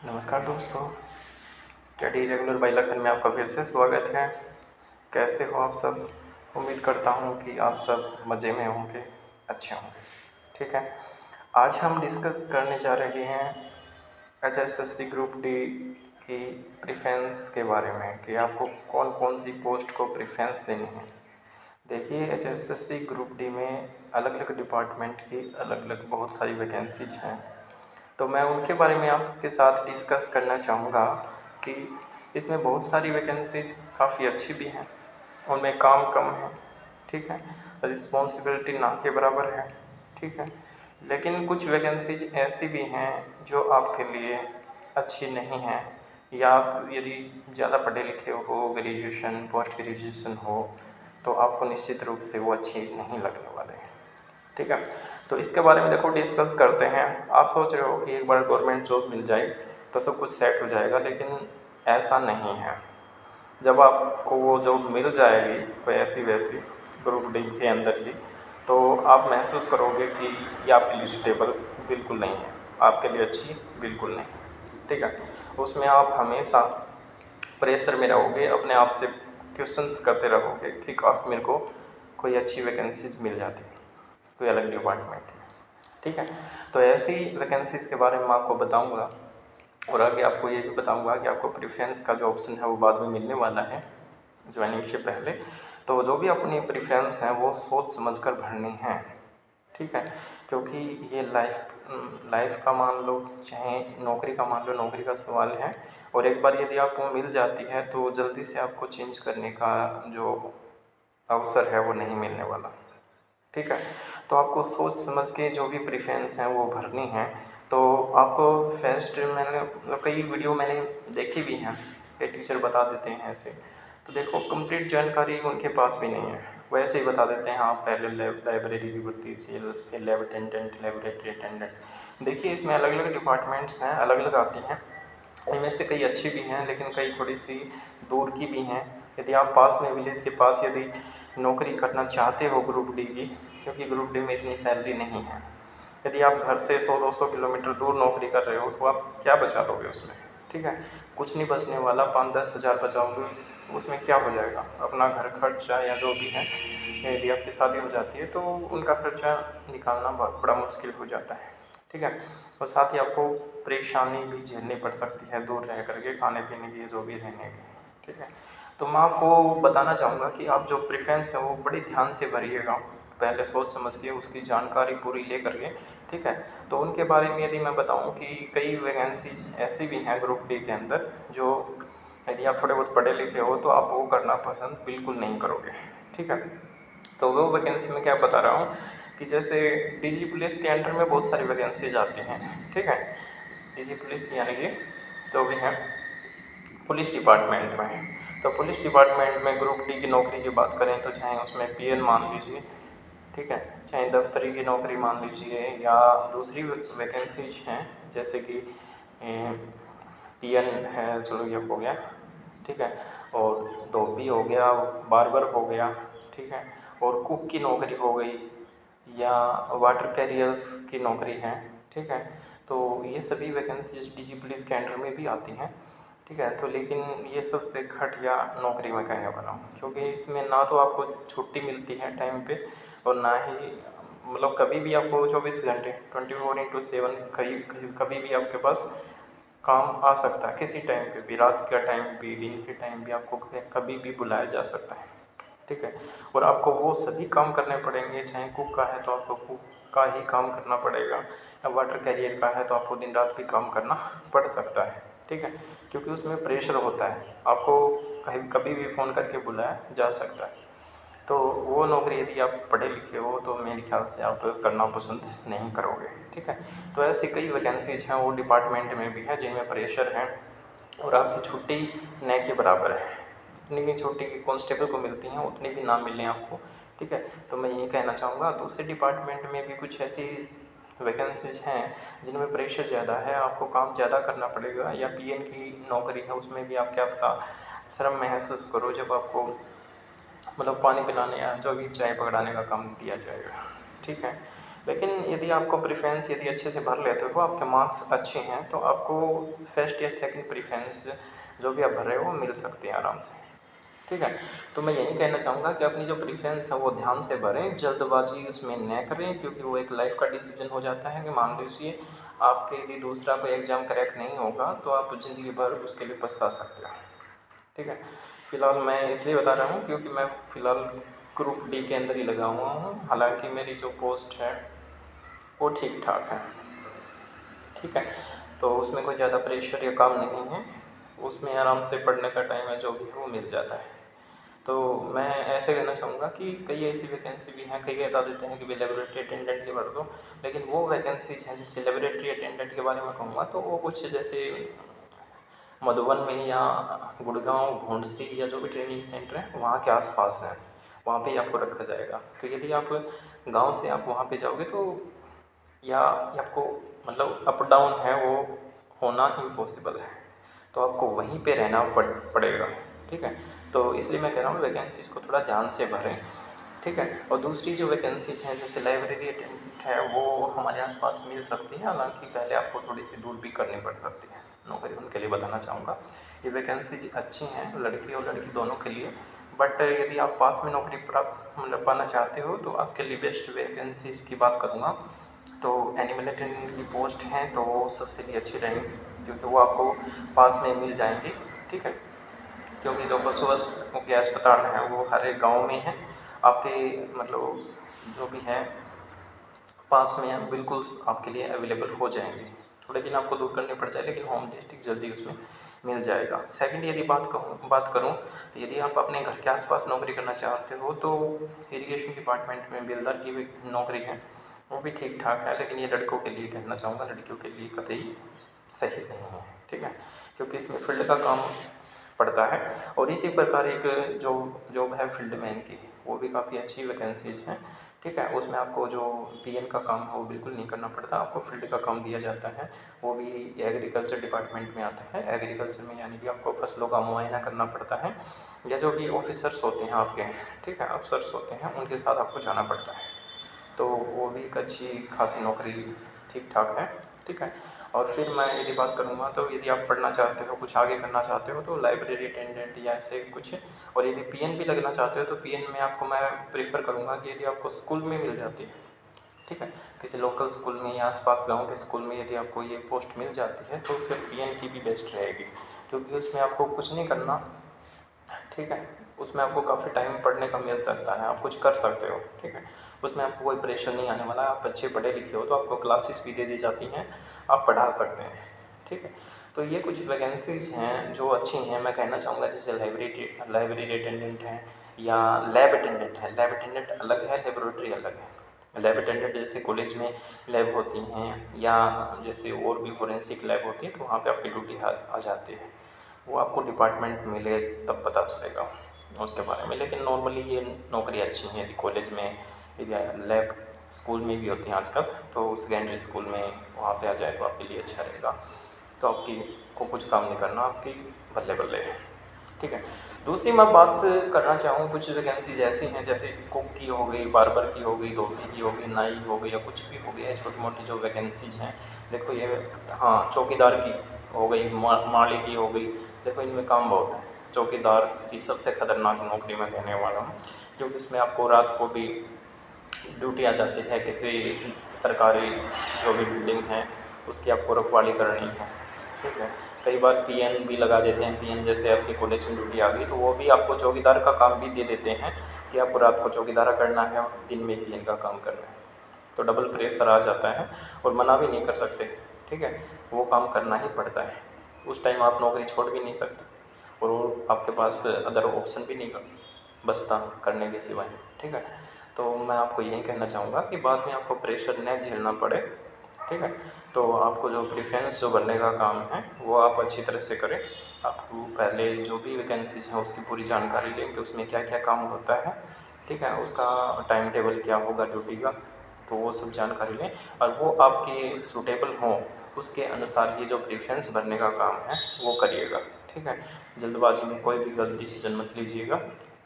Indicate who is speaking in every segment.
Speaker 1: नमस्कार दोस्तों, study regular bye Lakhan में आपका फिर से स्वागत है। कैसे हो आप सब? उम्मीद करता हूँ कि आप सब मज़े में होंगे, अच्छे होंगे। ठीक है, आज हम डिस्कस करने जा रहे हैं HSSC ग्रुप डी की प्रेफरेंस के बारे में कि आपको कौन कौन सी पोस्ट को प्रेफरेंस देनी है। देखिए, HSSC ग्रुप डी में अलग अलग डिपार्टमेंट की अलग अलग बहुत सारी वैकेंसीज हैं, तो मैं उनके बारे में आपके साथ डिस्कस करना चाहूँगा कि इसमें बहुत सारी वैकेंसीज काफ़ी अच्छी भी हैं, उनमें काम कम है, ठीक है, रिस्पॉन्सिबिलिटी ना के बराबर है, ठीक है, लेकिन कुछ वैकेंसीज ऐसी भी हैं जो आपके लिए अच्छी नहीं हैं, या आप यदि ज़्यादा पढ़े लिखे हो, ग्रेजुएशन पोस्ट ग्रेजुएशन हो, तो आपको निश्चित रूप से वो अच्छी नहीं लगने वाले। ठीक है, तो इसके बारे में देखो डिस्कस करते हैं। आप सोच रहे हो कि एक बार गवर्नमेंट जॉब मिल जाए तो सब कुछ सेट हो जाएगा, लेकिन ऐसा नहीं है। जब आपको वो जॉब मिल जाएगी कोई ऐसी वैसी ग्रुप डी के अंदर ही, तो आप महसूस करोगे कि ये आपके लिए स्टेबल बिल्कुल नहीं है, आपके लिए अच्छी बिल्कुल नहीं। ठीक है, उसमें आप हमेशा प्रेशर में रहोगे, अपने आप से क्वेश्चंस करते रहोगे कि काश मेरे को कोई अच्छी वैकेंसीज मिल जाती, कोई अलग डिपार्टमेंट में। ठीक है, तो ऐसी वैकेंसीज़ के बारे में मैं आपको बताऊंगा, और आगे आपको ये भी बताऊंगा कि आपको प्रेफरेंस का जो ऑप्शन है वो बाद में मिलने वाला है ज्वाइनिंग से पहले। तो जो भी अपनी प्रेफरेंस हैं वो सोच समझ कर भरनी है, ठीक है, क्योंकि ये लाइफ का मान लो, चाहे नौकरी का मान लो, नौकरी का सवाल है, और एक बार यदि आपको मिल जाती है तो जल्दी से आपको चेंज करने का जो अवसर है वो नहीं मिलने वाला। ठीक है, तो आपको सोच समझ के जो भी प्रेफरेंस हैं वो भरनी है। तो आपको फर्स्ट मैंने मतलब कई वीडियो मैंने देखी भी हैं, कई टीचर बता देते हैं ऐसे, तो देखो कंप्लीट जानकारी उनके पास भी नहीं है, वो ऐसे ही बता देते हैं हाँ पहले लाइब्रेरी की भर्ती थी, फिर लैब अटेंडेंट, लेबोरेटरी अटेंडेंट। देखिए इसमें अलग अलग डिपार्टमेंट्स हैं, अलग अलग आती हैं, इनमें से कई अच्छी भी हैं लेकिन कई थोड़ी सी दूर की भी हैं। यदि आप पास में विलेज के पास यदि नौकरी करना चाहते हो ग्रुप डी की, क्योंकि ग्रुप डी में इतनी सैलरी नहीं है, यदि आप घर से 100-200 किलोमीटर दूर नौकरी कर रहे हो तो आप क्या बचा लोगे उसमें? ठीक है, कुछ नहीं बचने वाला, 5-10 हज़ार बचाओगे, उसमें क्या हो जाएगा? अपना घर खर्चा या जो भी है, यदि आपकी शादी हो जाती है तो उनका खर्चा निकालना बहुत बड़ा मुश्किल हो जाता है। ठीक है, और साथ ही आपको परेशानी भी झेलनी पड़ सकती है दूर रह करके, खाने पीने की, जो भी रहने की। ठीक है, तो मैं आपको बताना चाहूँगा कि आप जो प्रेफरेंस है वो बड़े ध्यान से भरिएगा, पहले सोच समझ के उसकी जानकारी पूरी ले करके। ठीक है, तो उनके बारे में यदि मैं बताऊँ कि कई वैकेंसीज ऐसी भी हैं ग्रुप डी के अंदर जो यदि आप थोड़े बहुत पढ़े लिखे हो तो आप वो करना पसंद बिल्कुल नहीं करोगे। ठीक है, तो वो वैकेंसी मैं क्या बता रहा हूँ कि जैसे डीजी पुलिस के अंडर में बहुत सारी वैकेंसीज आती हैं। ठीक है, डीजी पुलिस यानी कि जो भी है पुलिस डिपार्टमेंट में, तो पुलिस डिपार्टमेंट में ग्रुप डी की नौकरी की बात करें तो चाहे उसमें पीएन मान लीजिए, ठीक है, चाहे दफ्तरी की नौकरी मान लीजिए, या दूसरी वैकेंसीज हैं जैसे कि पीएन है, चलो ये हो गया, ठीक है, और धोबी हो गया, बार्बर हो गया, ठीक है, और कुक की नौकरी हो गई, या वाटर कैरियर्स की नौकरी है। ठीक है, तो ये सभी वैकेंसीज डीजी पुलिस के अंडर में भी आती हैं। ठीक है, तो लेकिन ये सबसे घटिया नौकरी मैं कहने वाला हूँ, क्योंकि इसमें ना तो आपको छुट्टी मिलती है टाइम पे, और ना ही मतलब कभी भी आपको 24 घंटे 24/7 कभी भी आपके पास काम आ सकता है, किसी टाइम पे भी, रात का टाइम भी, दिन के टाइम भी आपको कभी भी बुलाया जा सकता है। ठीक है, और आपको वो सभी काम करने पड़ेंगे, चाहे कुक का है तो आपको कुक का ही काम करना पड़ेगा, या वाटर कैरियर का है तो आपको दिन रात भी काम करना पड़ सकता है। ठीक है, क्योंकि उसमें प्रेशर होता है, आपको कहीं कभी भी फ़ोन करके बुलाया जा सकता है। तो वो नौकरी यदि आप पढ़े लिखे हो तो मेरे ख्याल से आप करना पसंद नहीं करोगे। ठीक है, तो ऐसी कई वैकेंसीज हैं वो डिपार्टमेंट में भी है जिनमें प्रेशर है, और आपकी छुट्टी न के बराबर है, जितनी भी छुट्टी की कांस्टेबल को मिलती हैं उतनी भी ना मिलें आपको। ठीक है, तो मैं ये कहना चाहूँगा दूसरे डिपार्टमेंट में भी कुछ ऐसी वैकेंसीज हैं जिनमें प्रेशर ज़्यादा है, आपको काम ज़्यादा करना पड़ेगा, या पीएन की नौकरी है उसमें भी आप क्या पता शर्म महसूस करो जब आपको मतलब पानी पिलाने या जो भी चाय पकड़ाने का काम दिया जाएगा। ठीक है, लेकिन यदि आपको प्रेफ़रेंस यदि अच्छे से भर लेते हो, आपके मार्क्स अच्छे हैं, तो आपको फर्स्ट या सेकंड प्रेफ़रेंस जो भी आप भर रहे हो वो मिल सकती है आराम से, ठीक है। तो मैं यही कहना चाहूँगा कि अपनी जो प्रेफ़रेंस है वो ध्यान से भरें, जल्दबाज़ी उसमें न करें, क्योंकि वो एक लाइफ़ का डिसीज़न हो जाता है कि मान लीजिए आपके यदि दूसरा कोई एग्ज़ाम क्रैक नहीं होगा, तो आप ज़िंदगी भर उसके लिए पछता सकते हो, ठीक है। फ़िलहाल मैं इसलिए बता रहा हूँ क्योंकि मैं फ़िलहाल ग्रुप डी के अंदर ही लगा हुआ हूँ, हालाँकि मेरी जो पोस्ट है वो ठीक-ठाक है, ठीक है। तो उसमें कोई ज़्यादा प्रेशर या काम नहीं है, उसमें आराम से पढ़ने का टाइम है जो भी है वो मिल जाता है। तो मैं ऐसे कहना चाहूँगा कि कई ऐसी वैकेंसी भी हैं, कई बता देते हैं कि भई लेबोरेटरी अटेंडेंट की भर दो, लेकिन वो वैकेंसीज़ हैं जैसे लेबोरेटरी अटेंडेंट के बारे में कहूँगा तो वो कुछ जैसे मधुबन में या गुड़गाँव, भूंडसी या जो भी ट्रेनिंग सेंटर हैं वहाँ के आस-पास हैं, वहाँ पे ही आपको रखा जाएगा। तो यदि आप गाँव से आप वहाँ पे जाओगे तो या ये आपको मतलब अप डाउन है वो होना इम्पॉसिबल है, तो आपको वहीं पे रहना पड़ेगा, ठीक है। तो इसलिए मैं कह रहा हूँ वैकेंसीज़ को थोड़ा ध्यान से भरें, ठीक है। और दूसरी जो वैकेंसीज़ हैं जैसे लाइब्रेरी अटेंडेंट है वो हमारे आस-पास मिल सकती है, हालाँकि पहले आपको थोड़ी-सी दूर भी करनी पड़ सकती है नौकरी, उनके लिए बताना चाहूँगा। ये वैकेंसीज़ अच्छी हैं लड़के और लड़की दोनों के लिए, बट यदि आप पास में नौकरी प्राप्त मतलब पाना चाहते हो तो आपके लिए बेस्ट वैकेंसीज़ की बात करूँगा तो एनिमल अटेंडेंट की पोस्ट हैं तो वो सबसे भी अच्छी रहेंगी, क्योंकि वो आपको पास में मिल जाएँगी, ठीक है। क्योंकि जो पशु के अस्पताल हैं वो हर एक गाँव में हैं, आपके मतलब जो भी हैं पास में हैं, बिल्कुल आपके लिए अवेलेबल हो जाएँगे। थोड़े दिन आपको दूर करने पड़ जाए लेकिन होम डिस्ट्रिक्ट जल्दी उसमें मिल जाएगा। सेकंड यदि बात करूँ तो यदि आप अपने घर के आस-पास नौकरी करना चाहते हो तो इरिगेशन डिपार्टमेंट में बेलदार की भी नौकरी है, वो भी ठीक-ठाक है, लेकिन ये लड़कों के लिए कहना चाहूँगा, लड़कियों के लिए कतई सही नहीं है, ठीक है। क्योंकि इसमें फ़ील्ड का काम पड़ता है और इसी प्रकार एक जॉब है फ़ील्डमैन की, वो भी काफ़ी अच्छी वैकेंसीज़ हैं, ठीक है। उसमें आपको जो पीएन का काम है वो बिल्कुल नहीं करना पड़ता, आपको फ़ील्ड का काम दिया जाता है, वो भी एग्रीकल्चर डिपार्टमेंट में आता है। एग्रीकल्चर में यानी कि आपको फसलों का मुआयना करना पड़ता है या जो भी ऑफ़िसर्स होते हैं आपके, ठीक है, अफ़सर्स होते हैं, उनके साथ आपको जाना पड़ता है। तो वो भी एक अच्छी खासी नौकरी ठीक-ठाक है, ठीक है। और फिर मैं यदि बात करूँगा तो यदि आप पढ़ना चाहते हो, कुछ आगे करना चाहते हो तो लाइब्रेरी अटेंडेंट या ऐसे कुछ, और यदि पीएन भी लगना चाहते हो तो पीएन में आपको मैं प्रेफ़र करूँगा कि यदि आपको स्कूल में मिल जाती है, ठीक है, किसी लोकल स्कूल में या आस-पास गाँव के स्कूल में यदि आपको ये पोस्ट मिल जाती है तो फिर पीएन की भी बेस्ट रहेगी, क्योंकि उसमें आपको कुछ नहीं करना, ठीक है। उसमें आपको काफ़ी टाइम पढ़ने का मिल सकता है, आप कुछ कर सकते हो, ठीक है। उसमें आपको कोई प्रेशर नहीं आने वाला है, आप अच्छे पढ़े लिखे हो तो आपको क्लासेस भी दे दी जाती हैं, आप पढ़ा सकते हैं, ठीक है। तो ये कुछ वैकेंसीज़ हैं जो अच्छी हैं, मैं कहना चाहूँगा जैसे लाइब्रेरी अटेंडेंट हैं या लैब अटेंडेंट है। लैब अटेंडेंट अलग है, लेबोरेटरी अलग है। लैब अटेंडेंट जैसे कॉलेज में लैब होती हैं या जैसे और भी फोरेंसिक लैब होती है तो वहाँ पे आपकी ड्यूटी आ जाती है। वो आपको डिपार्टमेंट मिले तब पता चलेगा उसके बारे में, लेकिन नॉर्मली ये नौकरी अच्छी है। यदि कॉलेज में यदि लैब स्कूल में भी होती हैं आजकल, तो सेकेंडरी स्कूल में वहाँ पे आ जाए तो आपके लिए अच्छा रहेगा। तो आपकी को कुछ काम नहीं करना, आपकी बल्ले-बल्ले है, ठीक है। दूसरी मैं बात करना चाहूँ, कुछ वैकेंसीज़ ऐसी हैं जैसे कुक की हो गई, बार्बर की हो गई, धोबी की हो गई, नाई हो गई या कुछ भी हो गया, छोटी-मोटी जो वैकेंसीज़ हैं। देखो ये हाँ, चौकीदार की हो गई, माली की हो गई, देखो इनमें काम बहुत है। चौकीदार की सबसे खतरनाक नौकरी मैं कहने वाला हूँ, क्योंकि इसमें आपको रात को भी ड्यूटी आ जाती है, किसी सरकारी जो भी बिल्डिंग है उसकी आपको रखवाली करनी है, ठीक है। कई बार पीएन भी लगा देते हैं, पीएन जैसे आपके कॉलेज में ड्यूटी आ गई तो वो भी आपको चौकीदार का काम भी दे देते हैं कि आपको रात को चौकीदारा करना है और दिन में पीएन का काम करना है। तो डबल प्रेशर आ जाता है और मना भी नहीं कर सकते, ठीक है। वो काम करना ही पड़ता है, उस टाइम आप नौकरी छोड़ भी नहीं सकते और वो आपके पास अदर ऑप्शन भी नहीं बचता करने के सिवाय, ठीक है। तो मैं आपको यही कहना चाहूँगा कि बाद में आपको प्रेशर न झेलना पड़े, ठीक है। तो आपको जो प्रेफ़रेंस जो भरने का काम है वो आप अच्छी तरह से करें। आपको पहले जो भी वैकेंसीज़ हैं उसकी पूरी जानकारी लें कि उसमें क्या-क्या काम होता है, ठीक है। उसका टाइम टेबल क्या होगा ड्यूटी का, तो वो सब जानकारी लें और वो आपके सूटेबल हों उसके अनुसार ही जो प्रेफ़रेंस भरने का काम है वो करिएगा, ठीक है। जल्दबाज़ी में कोई भी गलत डिसीज़न मत लीजिएगा,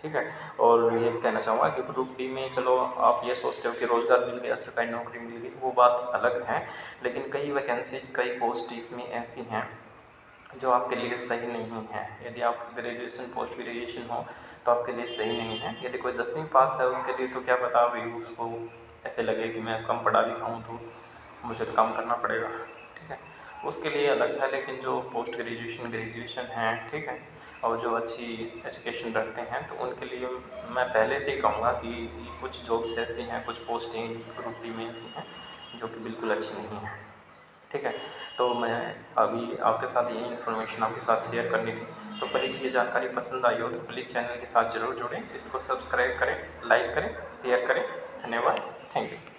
Speaker 1: ठीक है। और ये भी कहना चाहूँगा कि ग्रुप डी में चलो आप ये सोचते हो कि रोज़गार मिल गया, सरकारी नौकरी मिल गई, वो बात अलग है, लेकिन कई वैकेंसीज़, कई पोस्ट इसमें ऐसी हैं जो आपके लिए सही नहीं है। यदि आप ग्रेजुएशन, पोस्ट ग्रेजुएशन हो तो आपके लिए सही नहीं है। यदि कोई 10वीं पास है उसके लिए तो क्या पता अभी उसको ऐसे लगे कि मैं कम पढ़ा लिखा हूँ तो मुझे तो काम करना पड़ेगा, ठीक है। उसके लिए अलग है, लेकिन जो पोस्ट ग्रेजुएशन, ग्रेजुएशन हैं, ठीक है, और जो अच्छी एजुकेशन रखते हैं तो उनके लिए मैं पहले से ही कहूँगा कि कुछ जॉब्स ऐसी हैं, कुछ पोस्टिंग ग्रुप डी में ऐसी हैं जो कि बिल्कुल अच्छी नहीं हैं, ठीक है। तो मैं अभी आपके साथ ये इन्फॉर्मेशन आपके साथ शेयर करनी थी। तो प्लीज़ ये जानकारी पसंद आई हो तो प्लीज़ चैनल के साथ ज़रूर जुड़ें, इसको सब्सक्राइब करें, लाइक करें, शेयर करें। धन्यवाद, थैंक यू।